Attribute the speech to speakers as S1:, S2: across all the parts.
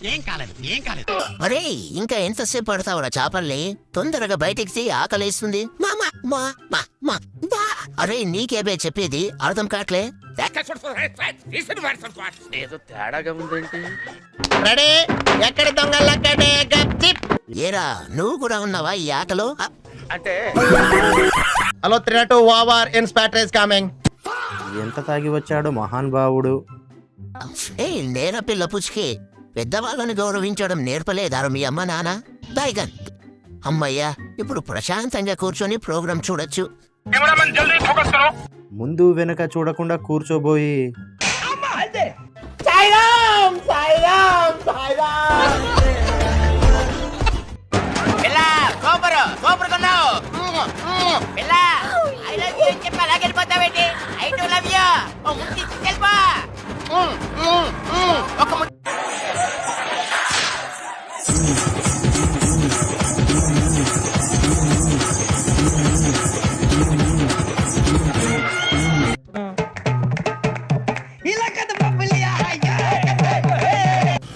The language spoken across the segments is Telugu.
S1: ఏం కాలేదు. అరే ఇంకా ఎంతసేపు పడతావురా చేపల్ని? తొందరగా బయటికి ఆకలేస్తుంది. అరే నీకేబే చెప్పేది అర్థం కావట్లే.
S2: ఏదో తేడాగా ఉందేంటి?
S1: రెడీ, ఎక్కడ దొంగలక్కడే గప్చిప్. ఏరా నువ్వు కూడా ఉన్నావా ఈ ఆటలో?
S2: అంటే
S3: hello 302 over, inspector is coming.
S4: ఎంత తాగి వచ్చాడు మహాన్ భావుడు.
S1: ఏ నేర పిల్ల పుచ్చుకి పెద్దవాళ్ళని గౌరవించడం నేర్పలేదారు మీ అమ్మ నాన్న? దాయిగన్ అమ్మయ్యా, ఇప్పుడు ప్రశాంతంగా కూర్చొని ప్రోగ్రాం చూడొచ్చు.
S4: ముందు వెనక చూడకుండా కూర్చోబోయి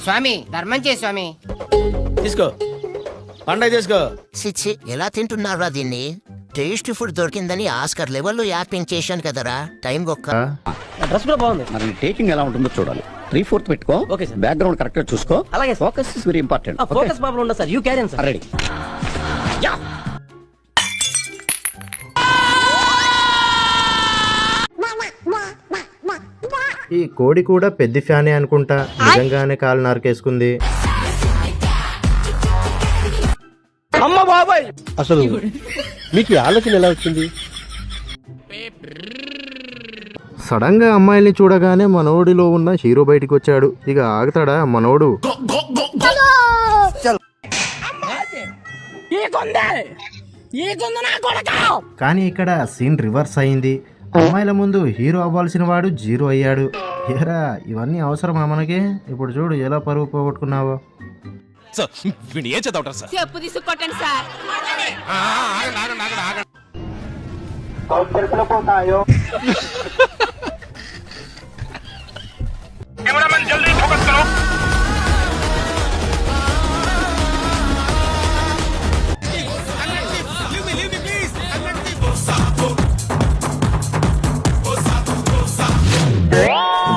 S5: స్వామి ధర్మం చే స్వామి.
S3: తీసుకో, పండగ చేసుకో.
S1: సిచ్చి ఎలా తింటున్నారా దీన్ని? టేస్ట్ ఫుడ్ దొరికిందని ఆస్కర్ లెవెల్లో యాక్టింగ్ చేశాను కదరా. టైం ఒక్క
S2: డ్రెస్ కూడా బాగుంది. మరి టేకింగ్ ఎలా ఉంటుందో చూడాలి. 3/4 పెట్టుకో. Okay sir. బ్యాక్గ్రౌండ్ కరెక్ట్ గా చూసుకో. అలాగే. Focus is very important. Focus problem ఉండదు sir. You carry sir. Ready.
S4: ఈ కోడి కూడా పెద్ద ఫ్యానే అనుకుంటా. నిజంగానే కాలు నరికేసుకుంది.
S2: అమ్మ బాబాయ్, అసలు మీకు ఆలోచన ఎలా వచ్చింది?
S4: సడన్ గా అమ్మాయిల్ని చూడగానే మనోడిలో ఉన్న హీరో బయటికి వచ్చాడు. ఇక ఆగుతాడా మనోడు? కానీ ఇక్కడ సీన్ రివర్స్ అయింది. అమ్మాయిల ముందు హీరో అవ్వాల్సిన వాడు జీరో అయ్యాడు. ఏరా ఇవన్నీ అవసరమా మనకి? ఇప్పుడు చూడు ఎలా పరువు పోగొట్టుకున్నావో.
S6: చెప్పు తీసుకొట్టండి సార్.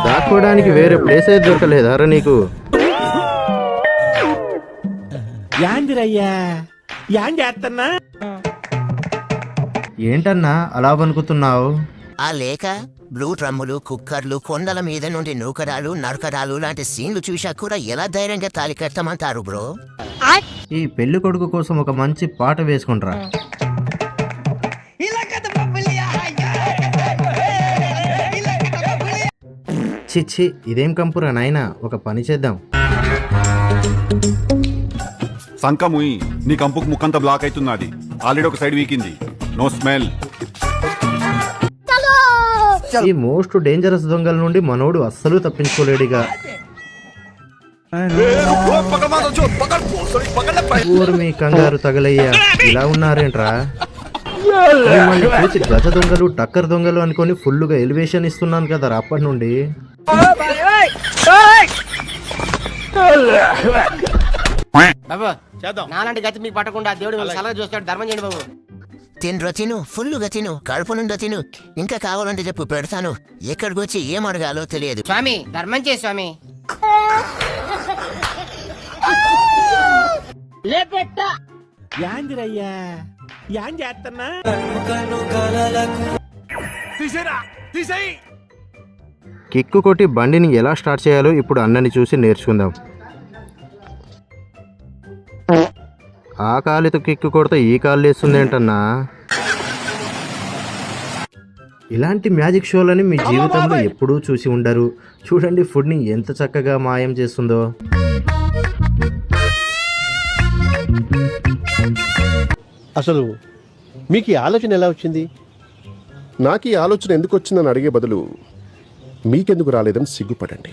S4: దాక్కోడానికి వేరే ప్లేస్ అయితే దొరకలేదారా నీకు? ఏంటన్నా అలా వణుకుతున్నావు?
S1: ఆ లేక బ్లూ డ్రమ్ములు, కుక్కర్లు, కొండల మీద నుండి నూకరాలు, నరకరాలు లాంటి సీన్లు చూసా కూడా ఎలా ధైర్యంగా తాలి కట్టమంటారు బ్రో?
S4: ఈ పెళ్లి కొడుకు కోసం ఒక మంచి పాట వేసుకుంటారా. చిచ్చి ఇదేం కంపురా నాయనా, ఒక పని చేద్దాం.
S7: సంకముయి నీ కంపుకు ముక్కంతా బ్లాక్ అవుతున్నది. ఆల్రెడీ ఒక సైడ్ వీకింది. No smell.
S4: ఈ మోస్ట్ డేంజరస్ దొంగల నుండి మనోడు అస్సలు తప్పించుకోలేడిగా. ఊరు మీ కంగారు తగలయ్యా, ఇలా ఉన్నారేంట్రా? మిమ్మల్ని చూసి గజ దొంగలు, టక్కర్ దొంగలు అనుకొని ఫుల్గా ఎలివేషన్ ఇస్తున్నాను కదరా అప్పటి నుండి.
S5: బాబు నాలాంటి గతి మీకు పట్టకుండా దేవుడు సలహా చూస్తాడు. ధర్మం చేయండి బాబు.
S1: తినరా తిను, ఫుల్లుగా తిను, కడుపు నుండా తిను. ఇంకా కావాలంటే చెప్పు పెడతాను. ఎక్కడికి వచ్చి ఏం అడగాలో తెలియదు.
S5: స్వామి ధర్మం చే స్వామి.
S4: కిక్కు కొట్టి బండిని ఎలా స్టార్ట్ చేయాలో ఇప్పుడు అన్నని చూసి నేర్చుకుందాం. ఆ కాలుతో కిక్కు కొడితే ఈ కాలు లేస్తుంది ఏంటన్నా? ఇలాంటి మ్యాజిక్ షోలని మీ జీవితంలో ఎప్పుడూ చూసి ఉండరు. చూడండి ఫుడ్ని ఎంత చక్కగా మాయం చేస్తుందో.
S8: అసలు మీకు ఈ ఆలోచన ఎలా వచ్చింది? నాకు ఈ ఆలోచన ఎందుకు వచ్చిందని అడిగే బదులు మీకెందుకు రాలేదని సిగ్గుపడండి.